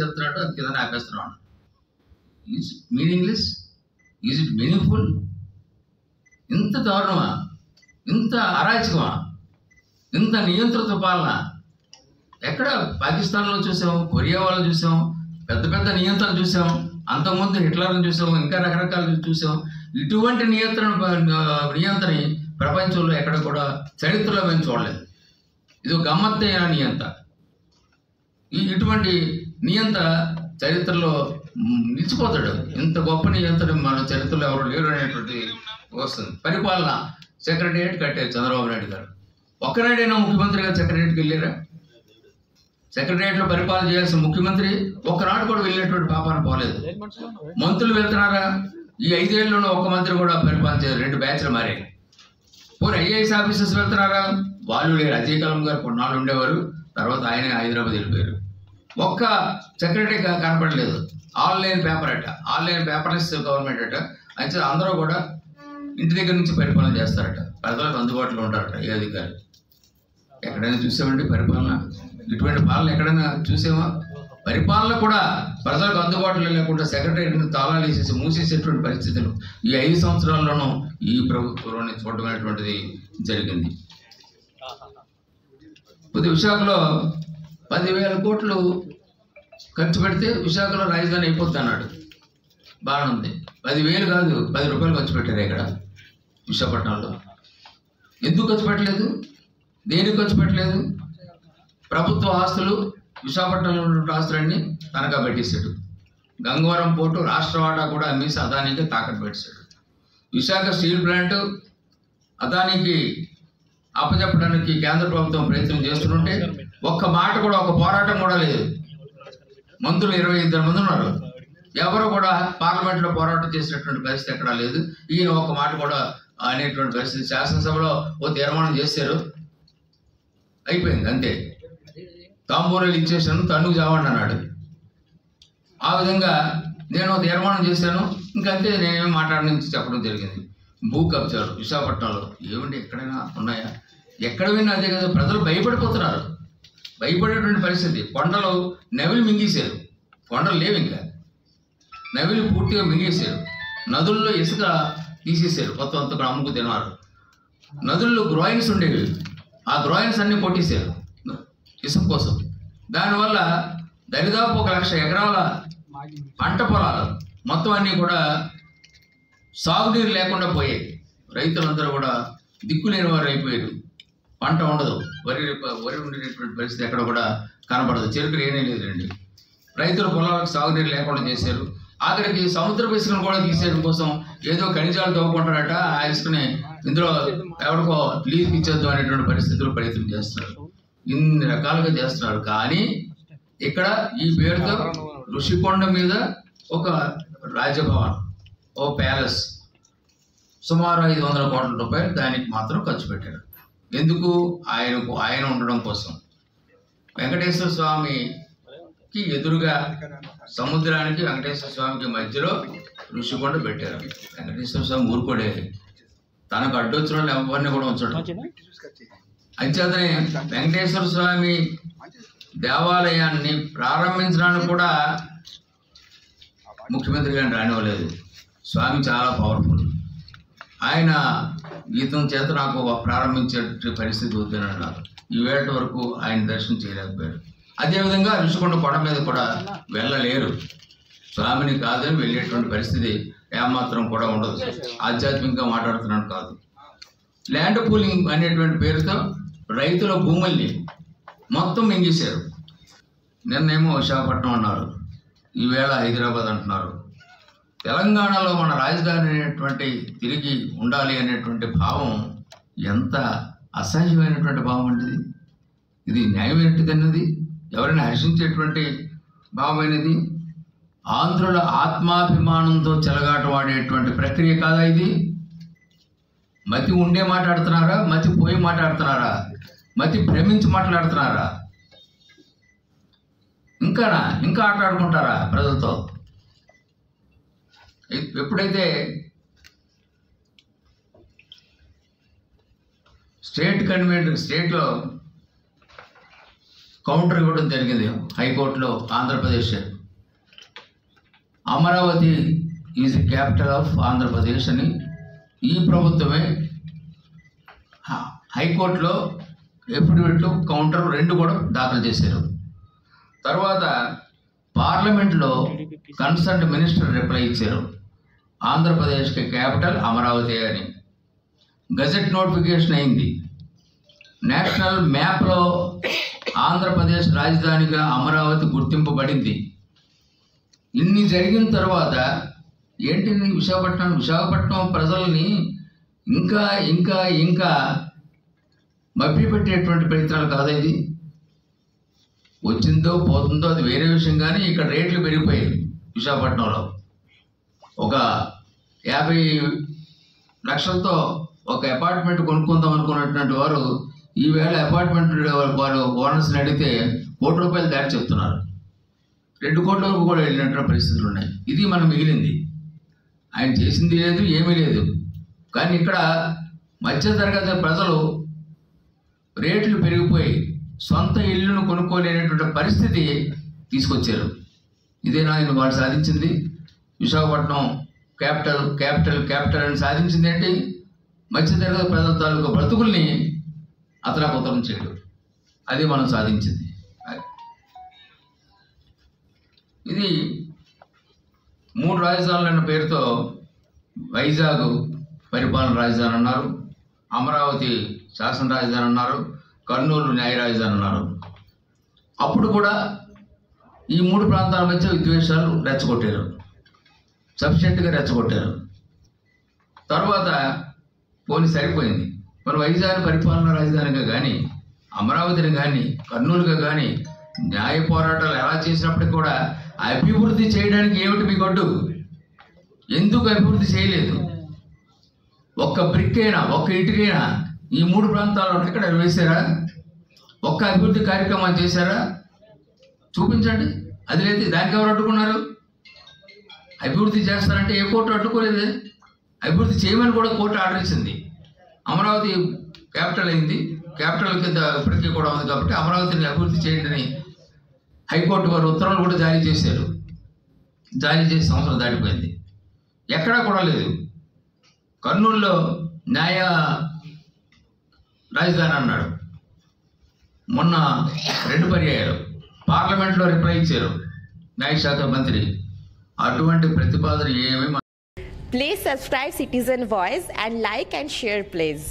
చెప్తున్నాడు, అది కింద ఆపేస్తున్నాడు. Is meaningless? Is it meaningful? ఇంత దారుణమా? ఇంత అరాచకమా? ఇంత నియంత్రిత పాలన ఎక్కడ? పాకిస్తాన్లో చూసాం, కొరియా వాళ్ళు చూసాం, పెద్ద పెద్ద నియంత్రణ చూసాం, అంతకుముందు హిట్లర్ని చూసాం, ఇంకా రకరకాలు చూసాం. ఇటువంటి నియంత్రణ ప్రపంచంలో ఎక్కడ కూడా చరిత్రలో మేము చూడలేదు. ఇది గమ్మత్తైన నియంత. ఇటువంటి నియంత చరిత్రలో నిలిచిపోతాడు. ఇంత గొప్ప నియంత్రణ మన చరిత్రలో ఎవరు లేరు అనేటువంటి వస్తుంది. పరిపాలన సెక్రటేరియట్ కట్టారు చంద్రబాబు నాయుడు గారు. ఒక్కనాడైనా ముఖ్యమంత్రిగా సెక్రటేరియట్కి వెళ్ళారా? సెక్రటేరియట్లో పరిపాలన చేయాల్సిన ముఖ్యమంత్రి ఒక్కనాడు కూడా వెళ్ళినటువంటి పాపాన పోలేదు. మంత్రులు వెళ్తున్నారా? ఈ 5 ఏళ్ళలోనూ ఒక్క మంత్రి కూడా పరిపాలన చేయరు. 2 బ్యాచ్లు మారాయి. పోనీ ఐఏఎస్ ఆఫీసర్స్ వెళ్తున్నారా? వాళ్ళు లేరు. అజయ్ కలాం గారు కొన్నాళ్ళు ఉండేవారు, తర్వాత ఆయన హైదరాబాద్ వెళ్ళిపోయారు. ఒక్క సెక్రటరీ కనపడలేదు. ఆన్లైన్ పేపర్ అట, ఆన్లైన్ పేపర్లెస్ గవర్నమెంట్ అట. అయితే అందరూ కూడా ఇంటి దగ్గర నుంచి పరిపాలన చేస్తారట, ప్రజలకు అందుబాటులో ఉంటారట ఏ అధికారి. ఎక్కడైనా చూసామండి పరిపాలన? ఇటువంటి పాలన ఎక్కడైనా చూసామా? పరిపాలన కూడా ప్రజలకు అందుబాటులో లేకుండా సెక్రటరీని తాళాలు వేసేసి మూసేసేటువంటి పరిస్థితులు ఈ 5 సంవత్సరాల్లోనూ ఈ ప్రభుత్వంలోనే చూడడం అనేటువంటిది జరిగింది. కొద్ది విశాఖలో 10,000 కోట్లు ఖర్చు పెడితే విశాఖలో రాజధాని అయిపోద్ది అన్నాడు. బాగానే ఉంది. 10,000 కాదు, 10 రూపాయలు ఖర్చు పెట్టారు ఇక్కడ విశాఖపట్నంలో. ఎందుకు ఖర్చు పెట్టలేదు? దేనికి ఖర్చు పెట్టలేదు? ప్రభుత్వ ఆస్తులు, విశాఖపట్నంలో ఉన్న ఆస్తులన్నీ తనఖా పెట్టేశాడు. గంగవరం పోర్టు రాష్ట్ర వాటా కూడా అమ్మేసి అదానికి తాకట్టు పెట్టేశాడు. విశాఖ స్టీల్ ప్లాంట్ అదానికి అప్పచెప్పడానికి కేంద్ర ప్రభుత్వం ప్రయత్నం చేస్తుంటే ఒక్క మాట కూడా, ఒక పోరాటం కూడా లేదు. మంత్రులు 22 మంది ఉన్నారు, ఎవరు కూడా పార్లమెంట్లో పోరాటం చేసినటువంటి పరిస్థితి ఎక్కడా లేదు. ఈయన ఒక మాట కూడా అనేటువంటి పరిస్థితి. శాసనసభలో ఓ తీర్మానం చేశారు, అయిపోయింది అంతే. తాంబూరాలు ఇచ్చేసాను, తన్నుకు చావండి అన్నాడు. ఆ విధంగా నేను తీర్మానం చేశాను, ఇంకంతే, నేనేం మాట్లాడని చెప్పడం జరిగింది. భూ కబ్జాలు విశాఖపట్నంలో ఏమండి ఎక్కడైనా ఉన్నాయా? ఎక్కడ విన్నా అదే కదా. ప్రజలు భయపడిపోతున్నారు, భయపడేటువంటి పరిస్థితి. కొండలు నవిలి మింగేశారు, కొండలు లేవు, ఇంకా నవిలి పూర్తిగా మింగేశారు. నదుల్లో ఇసుక తీసేశారు, మొత్తం అంతా అమ్ముకు తిన్నారు. నదుల్లో గ్రోయిన్స్ ఉండేవి, ఆ గ్రోయిన్స్ అన్నీ కొట్టేశారు ఇసుక కోసం. దానివల్ల దరిదాపు 1,00,000 ఎకరాల పంట పొలాలు మొత్తం అన్నీ కూడా సాగునీరు లేకుండా పోయాయి. రైతులందరూ కూడా దిక్కులేని వారు అయిపోయారు. పంట ఉండదు, వరి ఉండేటువంటి పరిస్థితి ఎక్కడ కూడా కనపడదు. చెరుకులు ఏమీ లేదండి. రైతుల పొలాలకు సాగునీరు లేకుండా చేశారు. ఆఖరికి సముద్ర ఇసుకను కూడా తీసేయడం కోసం ఏదో ఖనిజాలు తవ్వుకుంటారట, ఆ ఇసుకని ఇందులో ఎవరికో లీజ్కి ఇచ్చేద్దాం అనేటువంటి పరిస్థితులు ప్రయత్నం చేస్తున్నారు. ఇన్ని రకాలుగా చేస్తున్నారు. కానీ ఇక్కడ ఈ పేరుతో ఋషికొండ మీద ఒక రాజభవన్, ఓ ప్యాలెస్ సుమారు 500 కోట్ల రూపాయలు దానికి మాత్రం ఖర్చు పెట్టారు. ఎందుకు? ఆయన ఉండడం కోసం. వెంకటేశ్వర స్వామికి ఎదురుగా సముద్రానికి వెంకటేశ్వర స్వామికి మధ్యలో ఋషికొండ పెట్టారు. వెంకటేశ్వర స్వామి ఊరుకోడే, తనకు అడ్డొచ్చిన వాళ్ళు ఎవరిని కూడా ఉంచడం. అంచేతనే వెంకటేశ్వర స్వామి దేవాలయాన్ని ప్రారంభించడానికి కూడా ముఖ్యమంత్రి గారిని రానివ్వలేదు. స్వామి చాలా పవర్ఫుల్. ఆయన గీతం చేత నాకు ప్రారంభించే పరిస్థితి వద్దని అన్నారు. ఈవేళ వరకు ఆయన దర్శనం చేయలేకపోయారు. అదేవిధంగా ఋషికొండ కొండ మీద కూడా వెళ్ళలేరు. స్వామిని కాదని వెళ్ళేటువంటి పరిస్థితి ఏమాత్రం కూడా ఉండదు. ఆధ్యాత్మికంగా మాట్లాడుతున్నాను కాదు. ల్యాండ్ పూలింగ్ అనేటువంటి పేరుతో రైతుల భూముల్ని మొత్తం మింగేశారు. నిన్నేమో విశాఖపట్నం అన్నారు, ఈవేళ హైదరాబాద్ అంటున్నారు. తెలంగాణలో మన రాజధాని అనేటువంటి తిరిగి ఉండాలి అనేటువంటి భావం ఎంత అసహ్యమైనటువంటి భావం అంటే ఇది న్యాయమైనది, ఎవరైనా హర్షించేటువంటి భావమైనది. ఆంధ్రుల ఆత్మాభిమానంతో చెలగాటవాడేటువంటి ప్రక్రియ కాదా ఇది? మతి ఉండే మాట్లాడుతున్నారా, మతి పోయి మాట్లాడుతున్నారా, మతి భ్రమించి మాట్లాడుతున్నారా? ఇంకా ఆటాడుకుంటారా ప్రజలతో? ఎప్పుడైతే స్టేట్లో కౌంటర్ ఇవ్వడం జరిగింది హైకోర్టులో, Andhra Pradesh Amaravati is the capital of Andhra Pradesh అని ఈ ప్రభుత్వమే హైకోర్టులో ఎఫిడవిట్లు కౌంటర్ 2 కూడా దాఖలు చేశారు. తర్వాత పార్లమెంట్లో కన్సర్న్ మినిస్టర్ రిప్లై ఇచ్చారు, ఆంధ్రప్రదేశ్కి క్యాపిటల్ అమరావతి అని. గజెట్ నోటిఫికేషన్ అయింది. నేషనల్ మ్యాప్లో ఆంధ్రప్రదేశ్ రాజధానిగా అమరావతి గుర్తింపబడింది. ఇన్ని జరిగిన తర్వాత ఏంటి విశాఖపట్నం ప్రజల్ని ఇంకా ఇంకా ఇంకా మభ్యపెట్టేటువంటి ప్రయత్నాలు కాదా ఇది? వచ్చిందో పోతుందో అది వేరే విషయం, కానీ ఇక్కడ రేట్లు పెరిగిపోయాయి. విశాఖపట్నంలో ఒక 50 లక్షలతో ఒక అపార్ట్మెంట్ కొనుక్కుందాం అనుకున్నటువంటి వారు ఈవేళ అపార్ట్మెంట్ వారు ఓనర్స్ని అడిగితే ₹1 కోటి దాటి చెప్తున్నారు. 2 కోట్ల వరకు కూడా వెళ్ళినటువంటి పరిస్థితులు ఉన్నాయి. ఇది మనం మిగిలింది. ఆయన చేసింది లేదు, ఏమీ లేదు. కానీ ఇక్కడ మధ్యతరగతి ప్రజలు రేట్లు పెరిగిపోయి సొంత ఇల్లును కొనుక్కోలేనటువంటి పరిస్థితి తీసుకొచ్చారు. ఇదేనా వాళ్ళు సాధించింది? విశాఖపట్నం క్యాపిటల్ క్యాపిటల్ క్యాపిటల్ అని సాధించింది ఏంటి? మధ్యతరగతి ప్రజల తాలూకు బ్రతుకుల్ని అతలాకుతలం చేయడం, అది మనం సాధించింది. ఇది 3 రాజధానులు అన్న పేరుతో వైజాగ్ పరిపాలన రాజధాని అన్నారు, అమరావతి శాసన రాజధాని అన్నారు, కర్నూలు న్యాయ రాజధాని అన్నారు. అప్పుడు కూడా ఈ 3 ప్రాంతాల మధ్య విద్వేషాలు రెచ్చగొట్టారు, సఫిషియెంట్గా రెచ్చగొట్టారు. తర్వాత పోనీ సరిపోయింది. మరి వైజాగ్ పరిపాలన రాజధానిగా కానీ, అమరావతిని కానీ, కర్నూలుగా కానీ న్యాయ పోరాటాలు ఎలా చేసినప్పటికీ కూడా అభివృద్ధి చేయడానికి ఏమిటి మీ గడ్డు? ఎందుకు అభివృద్ధి చేయలేదు? ఒక్క బ్రిక్ అయినా, ఒక్క ఇటుకైనా ఈ 3 ప్రాంతాల్లో ఎక్కడ వేశారా? ఒక్క అభివృద్ధి కార్యక్రమాలు చేశారా? చూపించండి. అది లేదు. దానికి ఎవరు అడ్డుకున్నారు? అభివృద్ధి చేస్తారంటే ఏ కోర్టు అడ్డుకోలేదే. అభివృద్ధి చేయమని కూడా కోర్టు ఆర్డర్ ఇచ్చింది. అమరావతి క్యాపిటల్ అయింది, క్యాపిటల్ కింద ఇప్పటికీ కూడా ఉంది కాబట్టి అమరావతిని అభివృద్ధి చేయండి అని హైకోర్టు వారు ఉత్తర్వులు కూడా జారీ చేశారు. జారీ చేసి సంవత్సరం దాటిపోయింది, ఎక్కడా కూడా లేదు. కర్నూలులో న్యాయ రాజధాని అన్నాడు, మొన్న 2 పర్యాయాలు పార్లమెంట్లో రిప్లై ఇచ్చారు న్యాయశాఖ మంత్రి. అటువంటి ప్రతిపాదన ఏమీ. Please subscribe Citizen Voice and like and share please.